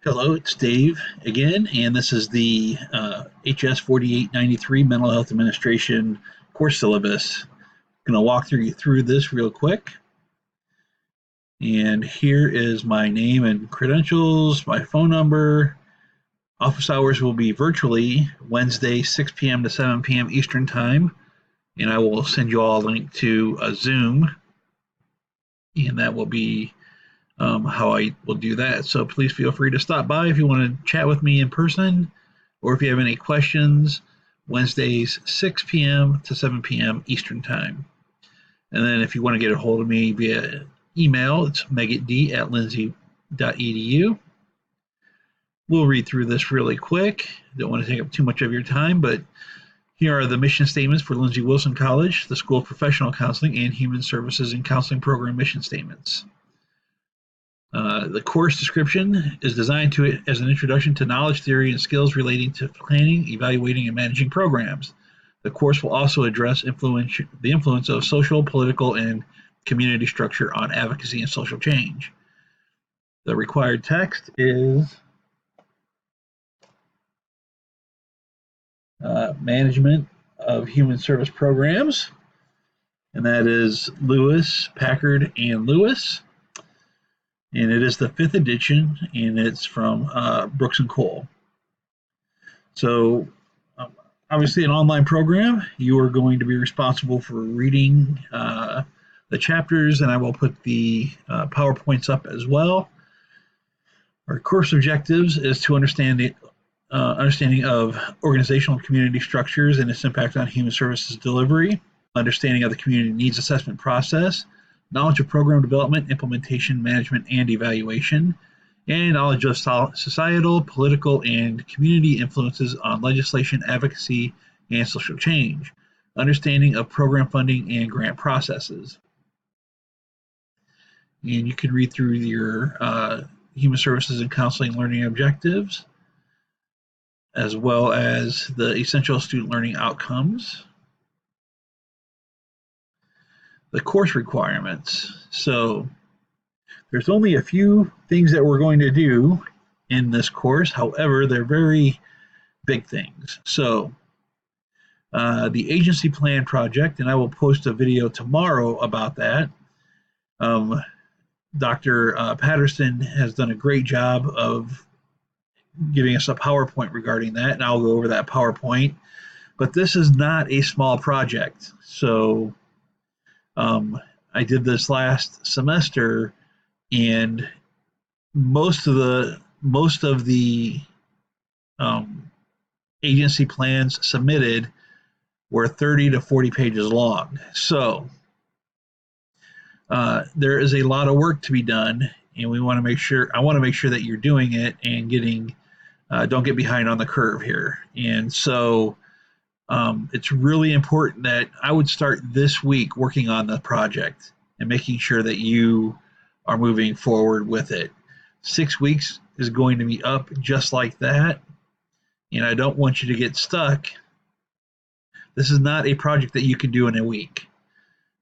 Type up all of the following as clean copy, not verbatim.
Hello, it's Dave again, and this is the HS4893 Mental Health Administration course syllabus. I'm going to walk you through this real quick. And here is my name and credentials, my phone number. Office hours will be virtually Wednesday, 6 p.m. to 7 p.m. Eastern Time. And I will send you all a link to a Zoom, and that will be how I will do that. So please feel free to stop by if you want to chat with me in person, or if you have any questions. Wednesdays, 6 p.m. to 7 p.m. Eastern Time. And then if you want to get a hold of me via email, it's megatd@lindsay.edu. We'll read through this really quick. Don't want to take up too much of your time, but here are the mission statements for Lindsay Wilson College, the School of Professional Counseling and Human Services and Counseling Program mission statements. The course description is designed as an introduction to knowledge, theory, and skills relating to planning, evaluating, and managing programs. The course will also address the influence of social, political, and community structure on advocacy and social change. The required text is Management of Human Service Programs, and that is Lewis, Packard, and Lewis. And it is the 5th edition, and it's from Brooks and Cole. So, obviously, an online program. You are going to be responsible for reading the chapters, and I will put the PowerPoints up as well. Our course objectives is to understanding of organizational and community structures and its impact on human services delivery, understanding of the community needs assessment process, knowledge of program development, implementation, management, and evaluation, and knowledge of societal, political, and community influences on legislation, advocacy, and social change, understanding of program funding and grant processes. And you can read through your human services and counseling learning objectives, as well as the essential student learning outcomes. The course requirements. So there's only a few things that we're going to do in this course. However, they're very big things. So the agency plan project, and I will post a video tomorrow about that. Dr. Patterson has done a great job of giving us a PowerPoint regarding that, and I'll go over that PowerPoint. But this is not a small project. So I did this last semester, and most of the agency plans submitted were 30 to 40 pages long. So there is a lot of work to be done, and I want to make sure that you're doing it and getting don't get behind on the curve here. And so it's really important that I would start this week working on the project and making sure that you are moving forward with it. 6 weeks is going to be up just like that, and I don't want you to get stuck. This is not a project that you can do in a week.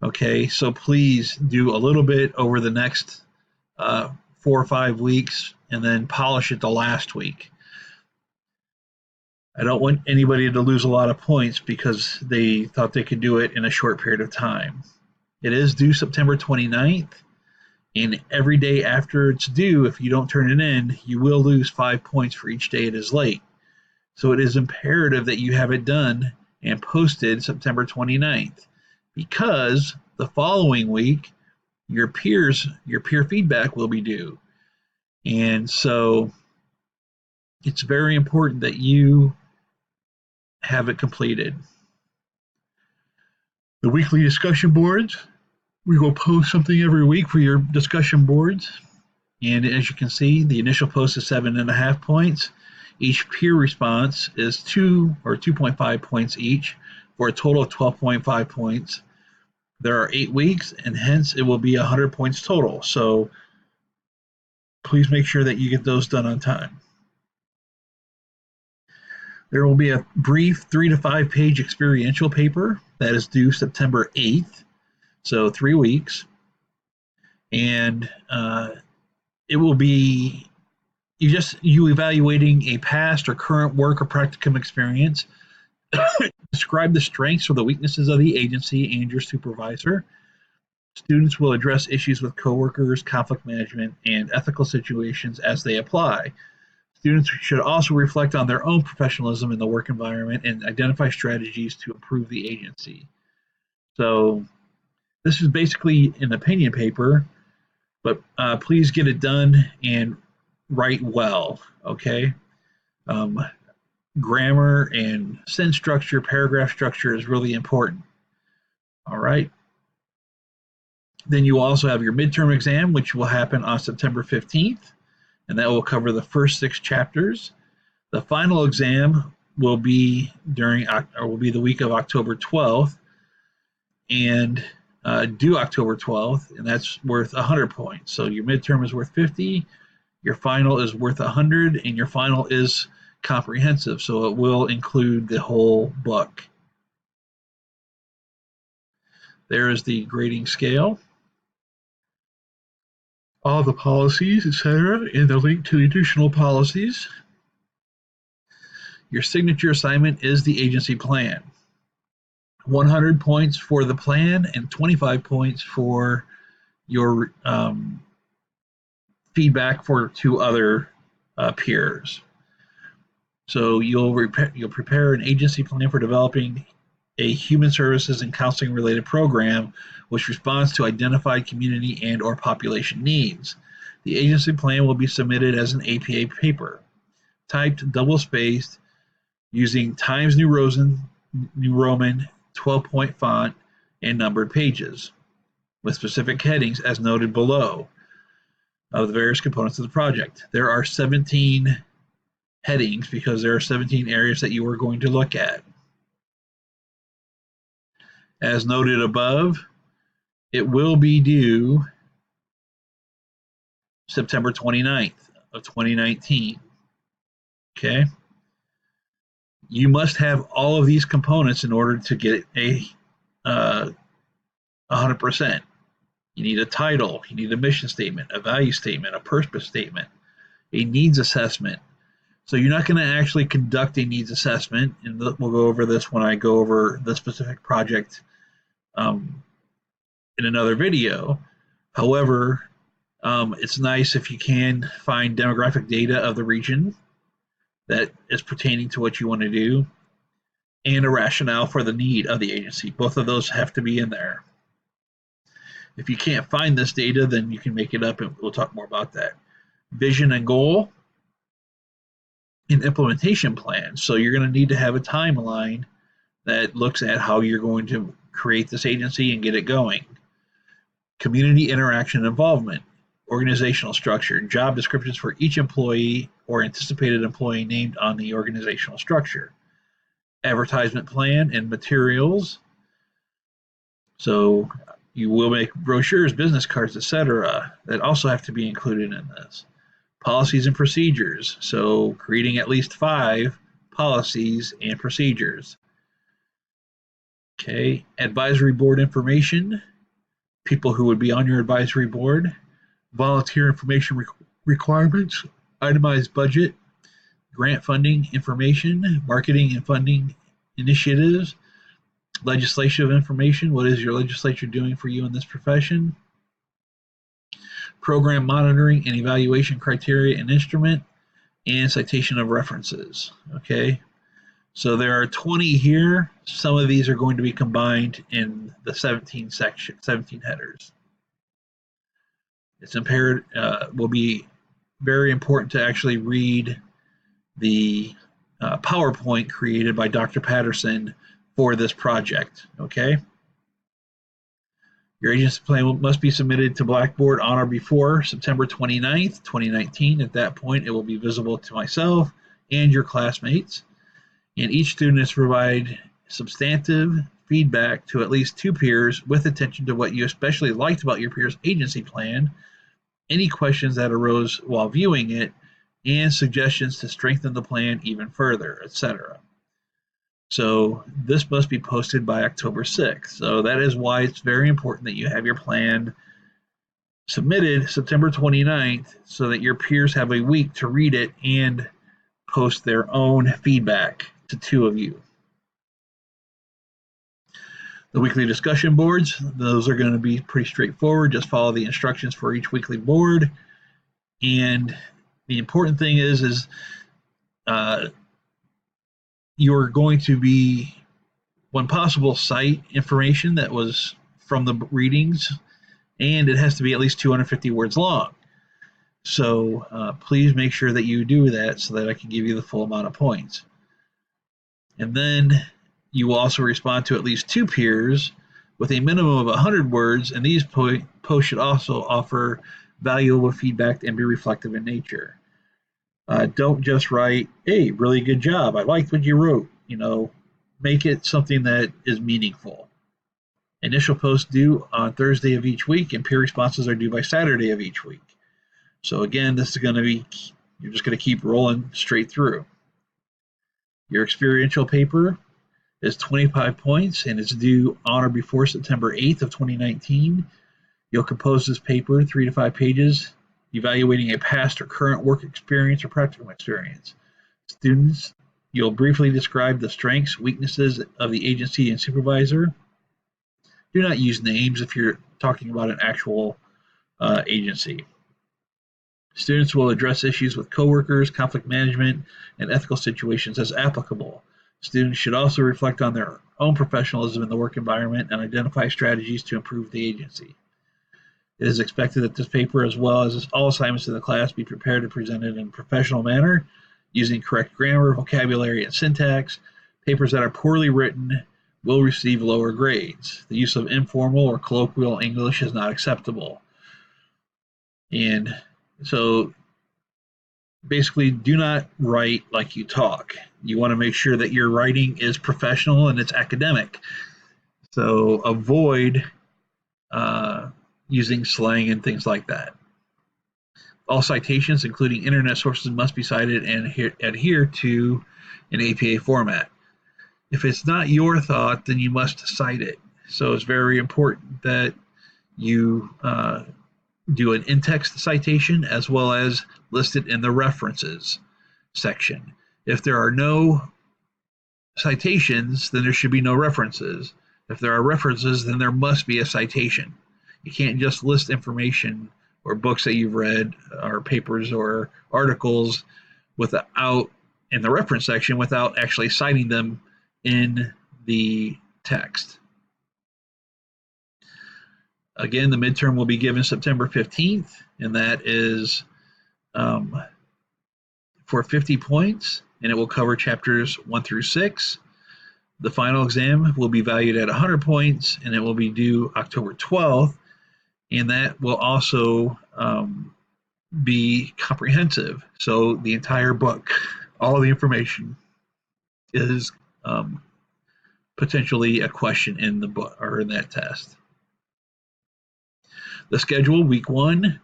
Okay, so please do a little bit over the next 4 or 5 weeks, and then polish it the last week. I don't want anybody to lose a lot of points because they thought they could do it in a short period of time. It is due September 29th, and every day after it's due, if you don't turn it in, you will lose 5 points for each day it is late. So it is imperative that you have it done and posted September 29th, because the following week, your peer feedback will be due. And so it's very important that you have it completed. The weekly discussion boards, we will post something every week for your discussion boards. And as you can see, the initial post is 7.5 points. Each peer response is 2 or 2.5 points each, for a total of 12.5 points. There are 8 weeks, and hence it will be 100 points total. So please make sure that you get those done on time. There will be a brief 3 to 5 page experiential paper that is due September 8th, so 3 weeks. And it will be you evaluating a past or current work or practicum experience. Describe the strengths or the weaknesses of the agency and your supervisor. Students will address issues with coworkers, conflict management, and ethical situations as they apply. Students should also reflect on their own professionalism in the work environment and identify strategies to improve the agency. So this is basically an opinion paper, but please get it done and write well, okay? Grammar and sentence structure, paragraph structure is really important. All right. Then you also have your midterm exam, which will happen on September 15th, and that will cover the first 6 chapters. The final exam will be the week of October 12th and due October 12th, and that's worth 100 points. So your midterm is worth 50, your final is worth 100, and your final is comprehensive, so it will include the whole book. There is the grading scale, all the policies, etc., and the link to the additional policies. Your signature assignment is the agency plan. 100 points for the plan and 25 points for your feedback to other peers. So you'll prepare an agency plan for developing a human services and counseling related program which responds to identified community and or population needs. The agency plan will be submitted as an APA paper, typed double-spaced, using Times New Roman 12-point font and numbered pages, with specific headings as noted below of the various components of the project. There are 17 headings because there are 17 areas that you are going to look at. As noted above, it will be due September 29th of 2019. Okay? You must have all of these components in order to get a 100%. You need a title, you need a mission statement, a value statement, a purpose statement, a needs assessment. So you're not going to actually conduct a needs assessment, and we'll go over this when I go over the specific project in another video. However, it's nice if you can find demographic data of the region that is pertaining to what you want to do, and a rationale for the need of the agency. Both of those have to be in there. If you can't find this data, then you can make it up, and we'll talk more about that. Vision and goal, an implementation plan. So you're going to need to have a timeline that looks at how you're going to create this agency and get it going. Community interaction and involvement, organizational structure, job descriptions for each employee or anticipated employee named on the organizational structure, advertisement plan and materials. So you will make brochures, business cards, etc. that also have to be included in this. Policies and procedures, so creating at least 5 policies and procedures. Okay, advisory board information, people who would be on your advisory board, volunteer information requirements, itemized budget, grant funding information, marketing and funding initiatives, legislative information, what is your legislature doing for you in this profession, program monitoring and evaluation criteria and instrument, and citation of references. Okay, so there are 20 here. Some of these are going to be combined in the 17 headers. It's will be very important to actually read the PowerPoint created by Dr. Patterson for this project. Okay. Your agency plan must be submitted to Blackboard on or before September 29th, 2019. At that point, it will be visible to myself and your classmates. And each student is to provide substantive feedback to at least 2 peers with attention to what you especially liked about your peer's agency plan, any questions that arose while viewing it, and suggestions to strengthen the plan even further, etc. So this must be posted by October 6th. So that is why it's very important that you have your plan submitted September 29th so that your peers have a week to read it and post their own feedback to 2 of you. The weekly discussion boards, those are going to be pretty straightforward. Just follow the instructions for each weekly board. And the important thing is you're going to be, when possible, cite information that was from the readings, and it has to be at least 250 words long. So please make sure that you do that so that I can give you the full amount of points. And then you will also respond to at least 2 peers with a minimum of 100 words, and these posts should also offer valuable feedback and be reflective in nature. Don't just write, "Hey, really good job. I liked what you wrote." Make it something that is meaningful. Initial posts due on Thursday of each week, and peer responses are due by Saturday of each week. So again, this is going to be, you're just going to keep rolling straight through. Your experiential paper is 25 points, and it's due on or before September 8th of 2019. You'll compose this paper 3 to 5 pages, evaluating a past or current work experience or practical experience. Students, you'll briefly describe the strengths, weaknesses of the agency and supervisor. Do not use names if you're talking about an actual agency. Students will address issues with coworkers, conflict management, and ethical situations as applicable. Students should also reflect on their own professionalism in the work environment and identify strategies to improve the agency. It is expected that this paper, as well as all assignments in the class, be prepared and presented in a professional manner, using correct grammar, vocabulary, and syntax. Papers that are poorly written will receive lower grades. The use of informal or colloquial English is not acceptable. And so basically, do not write like you talk. You want to make sure that your writing is professional and it's academic. So avoid using slang and things like that. All citations, including internet sources, must be cited and adhere to an APA format. If it's not your thought, then you must cite it. So it's very important that you do an in-text citation as well as list it in the references section. If there are no citations, then there should be no references. If there are references, then there must be a citation. You can't just list information or books that you've read or papers or articles without in the reference section without actually citing them in the text. Again, the midterm will be given September 15th, and that is for 50 points, and it will cover chapters 1 through 6. The final exam will be valued at 100 points, and it will be due October 12th, and that will also be comprehensive. So the entire book, all the information is potentially a question in the book or in that test. The schedule, week 1,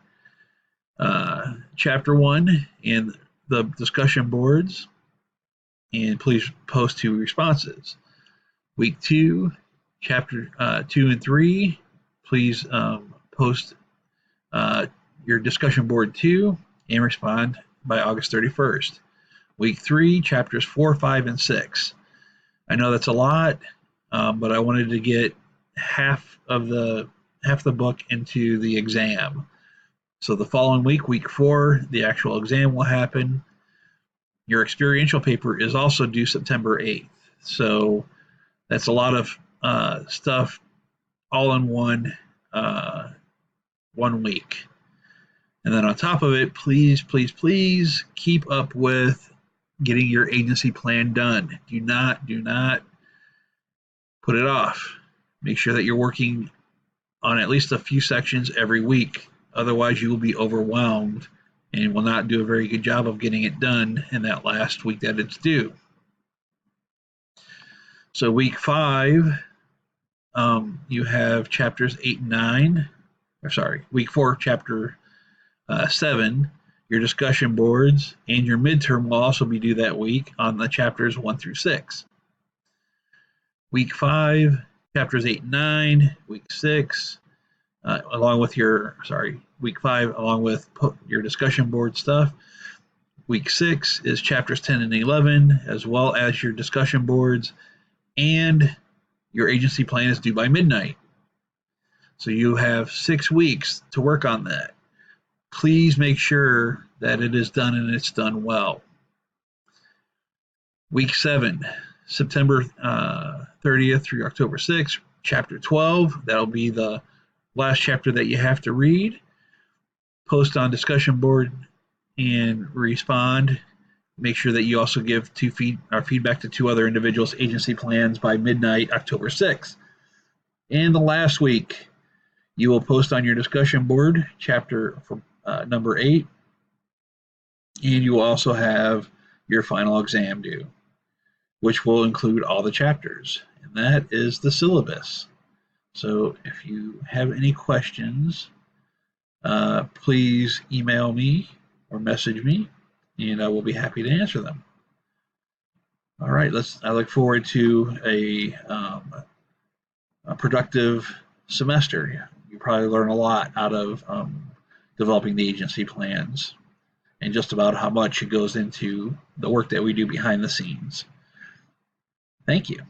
chapter 1, and the discussion boards, and please post 2 responses. Week 2, chapter 2 and 3, please post your discussion board 2 and respond by August 31st. Week 3, chapters 4, 5, and 6. I know that's a lot, but I wanted to get half the book into the exam. So the following week, week 4, the actual exam will happen. Your experiential paper is also due September 8th. So that's a lot of stuff all in one week. And then on top of it, please, please, please keep up with getting your agency plan done. Do not put it off. Make sure that you're working on at least a few sections every week. Otherwise, you will be overwhelmed and will not do a very good job of getting it done in that last week that it's due. So week 5, you have chapters 8 and 9. Week 4, chapter 7. Your discussion boards and your midterm will also be due that week on the chapters 1 through 6. Week 5, chapters 8 and 9. Week 6, along with your, week 5, along with your discussion board stuff. Week 6 is chapters 10 and 11, as well as your discussion boards, and your agency plan is due by midnight. So you have 6 weeks to work on that. Please make sure that it is done and it's done well. Week 7, September 30th through October 6th, chapter 12. That'll be the last chapter that you have to read. Post on discussion board and respond. Make sure that you also give feedback to 2 other individuals' agency plans by midnight, October 6th. And the last week, you will post on your discussion board chapter for number 8, and you will also have your final exam due, which will include all the chapters, and that is the syllabus. So if you have any questions, please email me or message me, and I will be happy to answer them. All right, I look forward to a productive semester. You probably learn a lot out of developing the agency plans, and just about how much it goes into the work that we do behind the scenes. Thank you.